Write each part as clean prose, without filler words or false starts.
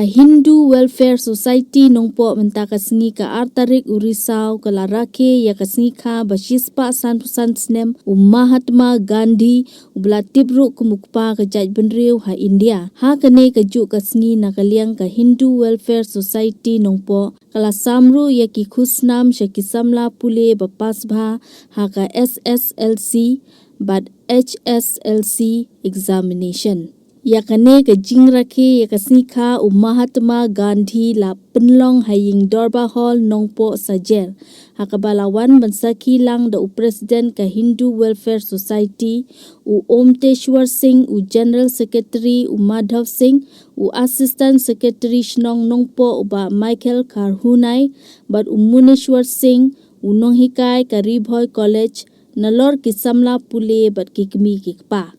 Hindu Welfare Society Nongpoh mentaka Sngi ka artarik urisau ka Rakhe ya ka Sngi ka basispa san Snem Mahatma Gandhi ubla tibru kumukpa ka jaj benriu ha India ha kane ka ju ka Sngi na kaliang ka Hindu Welfare Society Nongpoh kala samru ya ki khusnam shaki samla pule bapas bha ha ka SSLC but HSLC examination yakane ka jing Rakhe ya ka Sngi ka Mahatma Gandhi la penlong haying Dorba Hall Nongpoh sajer hakabalawan bansaki lang da President ka Hindu Welfare Society Omteshwar Singh General Secretary Madhav Singh Assistant Secretary Shnong Nongpoh ba Michael Karhunai but Muneshwar Singh Nonghikai ka Ribhoy College nalor ki samla pule but kikmi kikpa.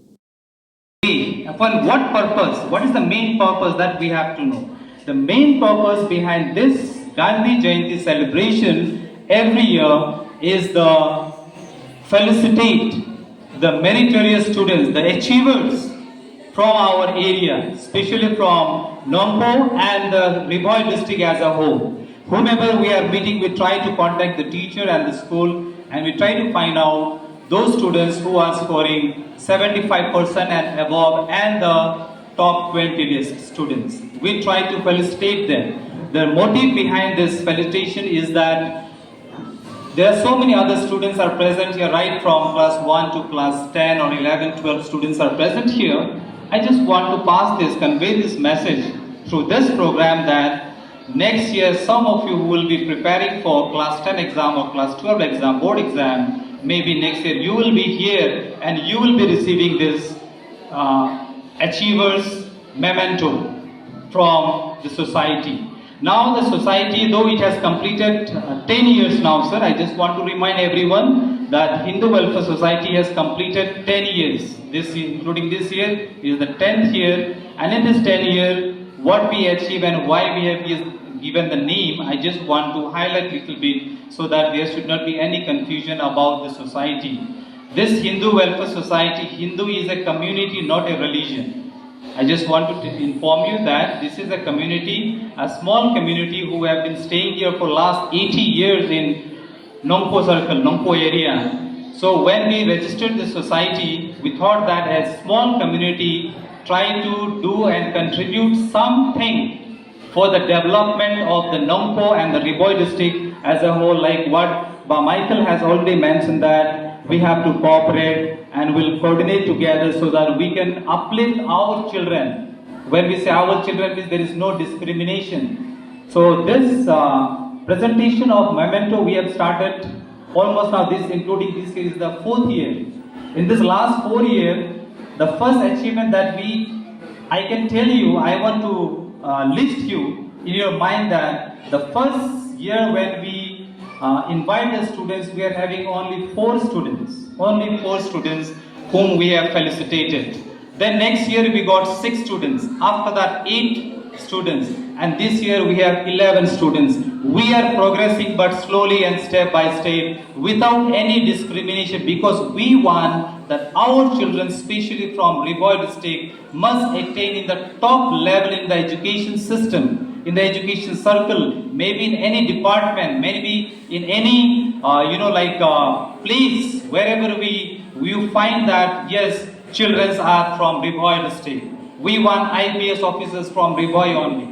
Upon what purpose? What is the main purpose that we have to know? The main purpose behind this Gandhi Jayanti celebration every year is the felicitate the meritorious students, the achievers from our area, especially from Nongpoh and the Ribhoy district as a whole. Whomever we are meeting, we try to contact the teacher and the school, and we try to find out those students who are scoring 75% and above and the top 20 list students. We try to felicitate them. The motive behind this felicitation is that there are so many other students are present here, right from class 1 to class 10 or 11, 12 students are present here. I just want to pass this, convey this message through this program that next year some of you who will be preparing for class 10 exam or class 12 exam, board exam, maybe next year you will be here and you will be receiving this achievers memento from the society. Now the society, though it has completed 10 years now, sir, I just want to remind everyone that Hindu Welfare Society has completed 10 years. This, including this year, is the 10th year, and in this 10 year, what we achieve and why we have given the name, I just want to highlight a little bit so that there should not be any confusion about the society. This Hindu Welfare Society, Hindu is a community, not a religion. I just want to inform you that this is a community, a small community who have been staying here for last 80 years in Nongpoh circle, Nongpoh area. So when we registered this society, we thought that as small community, try to do and contribute something for the development of the Nongpoh and the Ribhoy district as a whole, like what Michael has already mentioned, that we have to cooperate and will coordinate together so that we can uplift our children. When we say our children, there is no discrimination. So this presentation of memento we have started almost now, this including this year is the 4th year. In this last 4 years, the first achievement that I can tell you, I want to list you in your mind that the first year when we invite the students, we are having only 4 students whom we have felicitated. Then next year we got 6 students, after that 8 students, and this year we have 11 students. We are progressing but slowly and step by step without any discrimination, because we want that our children, especially from Ribhoy district, must attain in the top level in the education system, in the education circle, maybe in any department, maybe in any place, wherever we find that yes, children are from Ribhoy district. We want IPS officers from Ribhoy only.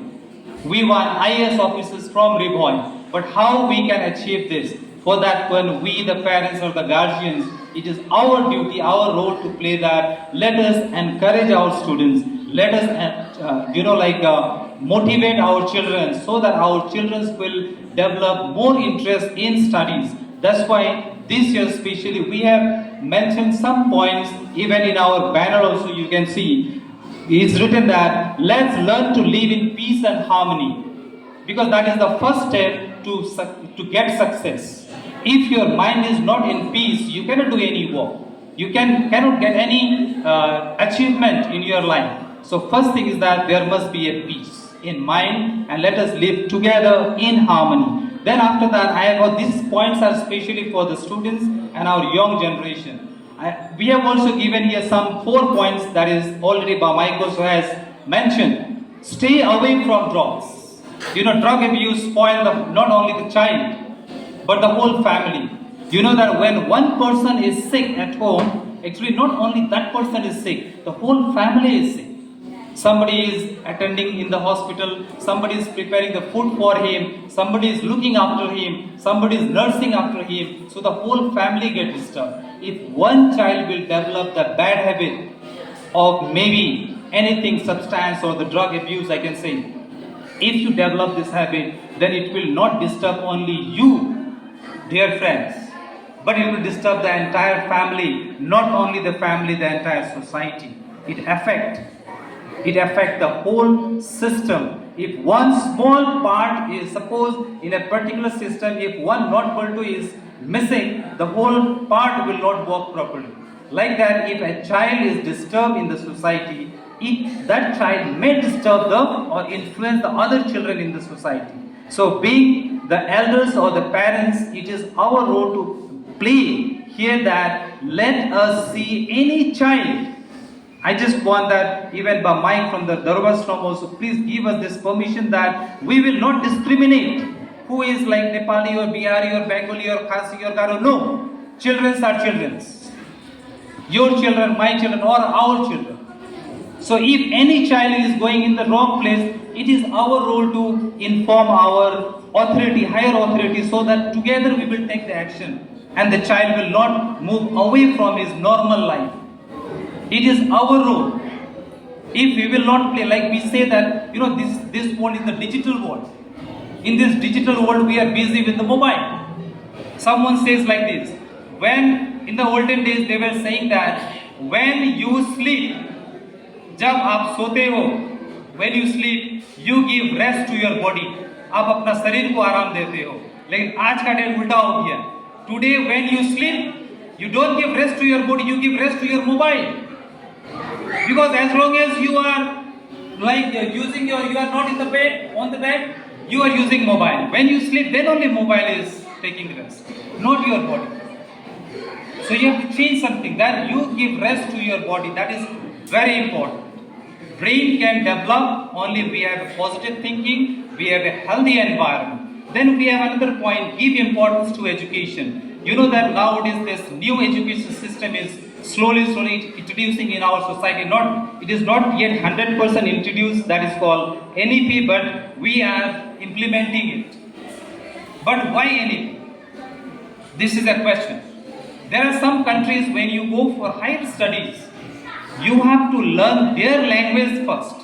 We want IAS officers from Ribhoy. But how we can achieve this? For that, when we, the parents or the guardians, it is our duty, our role to play that. Let us encourage our students. Let us, motivate our children so that our children will develop more interest in studies. That's why this year especially we have mentioned some points, even in our banner also you can see. It's written that let's learn to live in peace and harmony, because that is the first step to get success. If your mind is not in peace, you cannot do any work. You cannot get any achievement in your life. So first thing is that there must be a peace in mind, and let us live together in harmony. Then after that, these points are especially for the students and our young generation. We have also given here some 4 points that is already Michael has mentioned. Stay away from drugs. You know, drug abuse spoil not only the child, but the whole family. You know that when one person is sick at home, actually not only that person is sick, the whole family is sick. Somebody is attending in the hospital, somebody is preparing the food for him, somebody is looking after him, somebody is nursing after him, so the whole family gets disturbed. If one child will develop the bad habit of maybe anything, substance or the drug abuse, I can say, if you develop this habit, then it will not disturb only you, dear friends, but it will disturb the entire family, not only the family, the entire society. It affects the whole system. If one small part is, suppose in a particular system, if one notable is missing, the whole part will not work properly. Like that, if a child is disturbed in the society, that child may disturb or influence the other children in the society. So being the elders or the parents, it is our role to play here that let us see any child. I just want that even by Mike from the Darbar Snem also, please give us this permission that we will not discriminate who is like Nepali or Bihari or Bengali or Khasi or Garo. No, children are children. Your children, my children, or our children. So if any child is going in the wrong place, it is our role to inform our authority, higher authority, so that together we will take the action and the child will not move away from his normal life. It is our role. If we will not play, like we say that, you know, this world is the digital world. In this digital world, we are busy with the mobile. Someone says like this, when in the olden days they were saying that when you sleep, जब आप सोते हो, when you sleep, you give rest to your body. आप अपना शरीर को आराम देते हो. लेकिन आज का डे उल्टा हो गया. Today when you sleep, you don't give rest to your body, you give rest to your mobile. Because as long as you are like you are not in the bed, on the bed, you are using mobile. When you sleep, then only mobile is taking rest, not your body. So you have to change something, that you give rest to your body. That is very important. Brain can develop only if we have positive thinking, we have a healthy environment. Then we have another point, give importance to education. You know that nowadays this new education system is slowly introducing in our society. It is not yet 100% introduced, that is called NEP, but we are implementing it. But why NEP? This is a question. There are some countries when you go for higher studies, you have to learn their language first.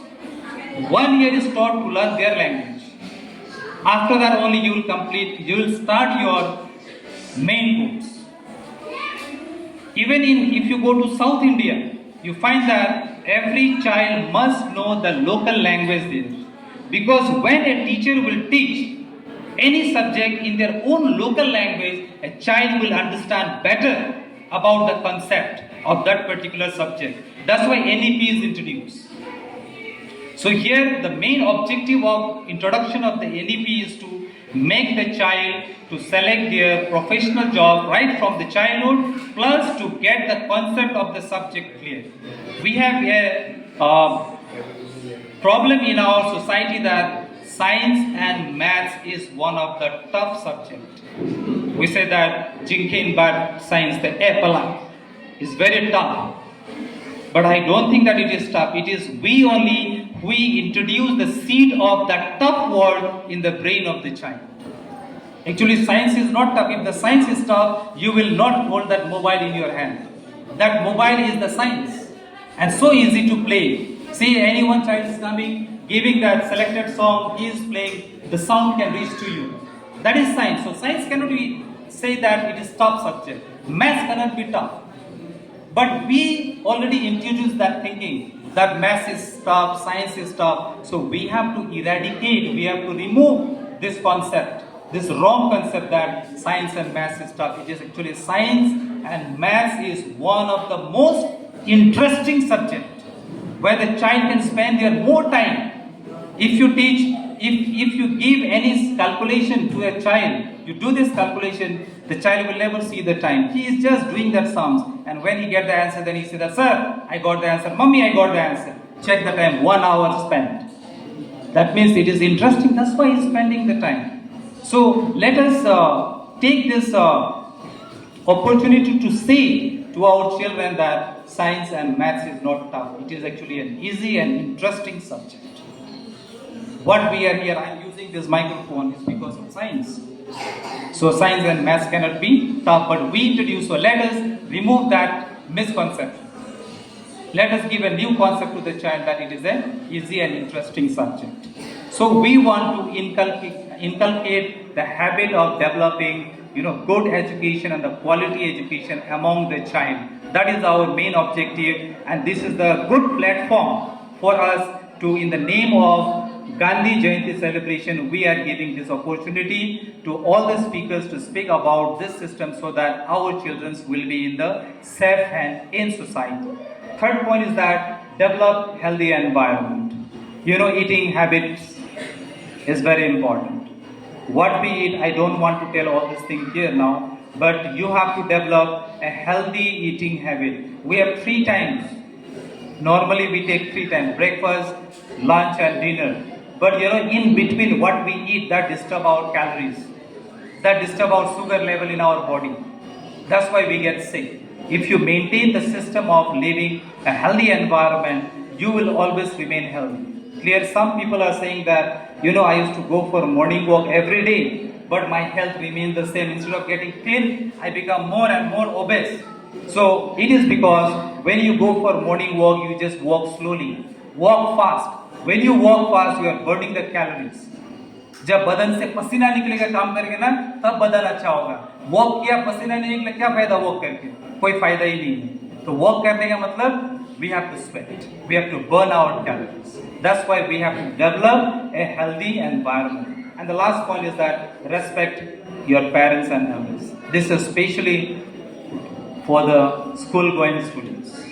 1 year is taught to learn their language. After that only you will start your main course. Even if you go to South India, you find that every child must know the local language there. Because when a teacher will teach any subject in their own local language, a child will understand better about the concept of that particular subject. That's why NEP is introduced. So here the main objective of introduction of the NEP is to make the child to select their professional job right from the childhood, plus to get the concept of the subject clear. We have a problem in our society that science and maths is one of the tough subjects. We say that Jinkin bad science, the apple is very tough. But I don't think that it is tough. It is we introduce the seed of that tough word in the brain of the child. Actually, science is not tough. If the science is tough, you will not hold that mobile in your hand. That mobile is the science. And so easy to play. See, any one child is coming, giving that selected song, he is playing, the sound can reach to you. That is science. So science cannot say that it is tough subject. Maths cannot be tough. But we already introduced that thinking that maths is tough, science is tough. So we have to eradicate, we have to remove this concept, this wrong concept that science and maths is tough. It is actually science and maths is one of the most interesting subjects where the child can spend their more time. If you teach, if you give any calculation to a child, you do this calculation, the child will never see the time. He is just doing that sums. And when he get the answer, then he says, sir, I got the answer. Mummy, I got the answer. Check the time, 1 hour spent. That means it is interesting. That's why he's spending the time. So let us take this opportunity to say to our children that science and maths is not tough. It is actually an easy and interesting subject. What we are here, I am using this microphone is because of science. So science and maths cannot be tough, but we introduce. So let us remove that misconception. Let us give a new concept to the child that it is an easy and interesting subject. So we want to inculcate the habit of developing, good education and the quality education among the child. That is our main objective, and this is the good platform for us to, in the name of Gandhi Jayanti celebration, we are giving this opportunity to all the speakers to speak about this system so that our children will be in the safe hand in society. Third point is that develop healthy environment. Eating habits is very important. What we eat, I don't want to tell all these things here now, but you have to develop a healthy eating habit. We have 3 times. Normally we take 3 times, breakfast, lunch and dinner. But in between what we eat, that disturb our calories, that disturb our sugar level in our body. That's why we get sick. If you maintain the system of living a healthy environment, you will always remain healthy. Clear, some people are saying that, I used to go for a morning walk every day, but my health remained the same. Instead of getting thin, I become more and more obese. So it is because when you go for morning walk, you just walk slowly, walk fast. When you walk fast, you are burning the calories. जब बदन से पसीना निकलेगा काम करेंगे ना, तब बदन अच्छा होगा. वॉक किया पसीना नहीं निकला, क्या फायदा वॉक करके? कोई फायदा ही नहीं है. तो वॉक करने का मतलब we have to sweat, we have to burn our calories. That's why we have to develop a healthy environment. And the last point is that respect your parents and elders. This is especially for the school-going students,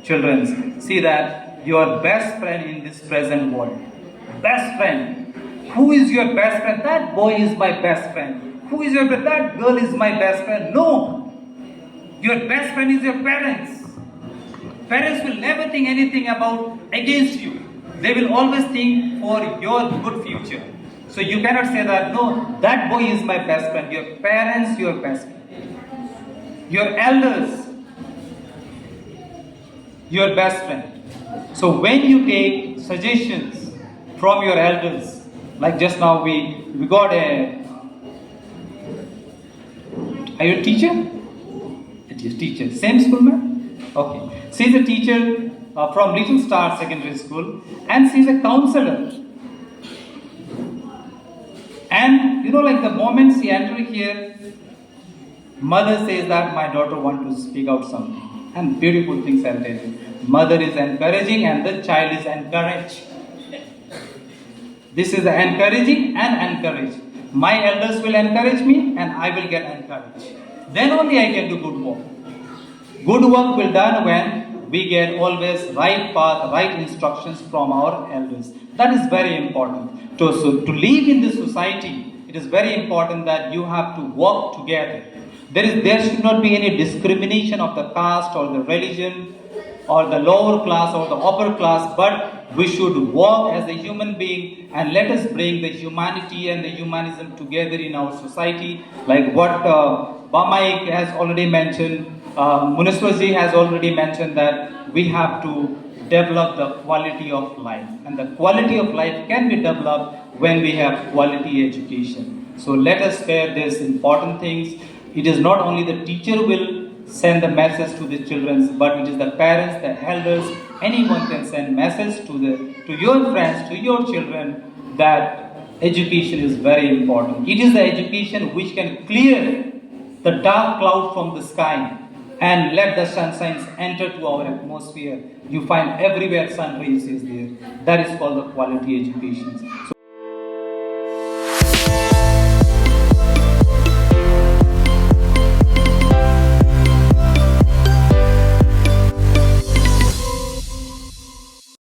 children. See that your best friend in this present world. Best friend. Who is your best friend? That boy is my best friend. Who is your best? That girl is my best friend. No. Your best friend is your parents. Parents will never think anything about against you. They will always think for your good future. So you cannot say that, no, that boy is my best friend. Your parents, your best friend. Your elders, your best friend. So when you take suggestions from your elders, like just now we got a... Are you a teacher? It is teacher. Same school, ma'am? Okay. She's a teacher from Little Star Secondary School, and she's a counselor. And like the moment she entered here, mother says that my daughter wants to speak out something. And beautiful things I'll tell you. Mother is encouraging and the child is encouraged. This is the encouraging and encourage. My elders will encourage me and I will get encouraged. Then only I can do good work. Good work will done when we get always right path, right instructions from our elders. That is very important. To live in this society, it is very important that you have to work together. There should not be any discrimination of the caste or the religion or the lower class or the upper class, but we should work as a human being and let us bring the humanity and the humanism together in our society, like what Bamaik has already mentioned. Muniswaji has already mentioned that we have to develop the quality of life, and the quality of life can be developed when we have quality education. So let us spare these important things. It is not only the teacher will send the message to the children, but it is the parents, the elders, anyone can send message to your friends, to your children, that education is very important. It is the education which can clear the dark cloud from the sky and let the sunshine enter to our atmosphere. You find everywhere sun rays is there. That is called the quality education. So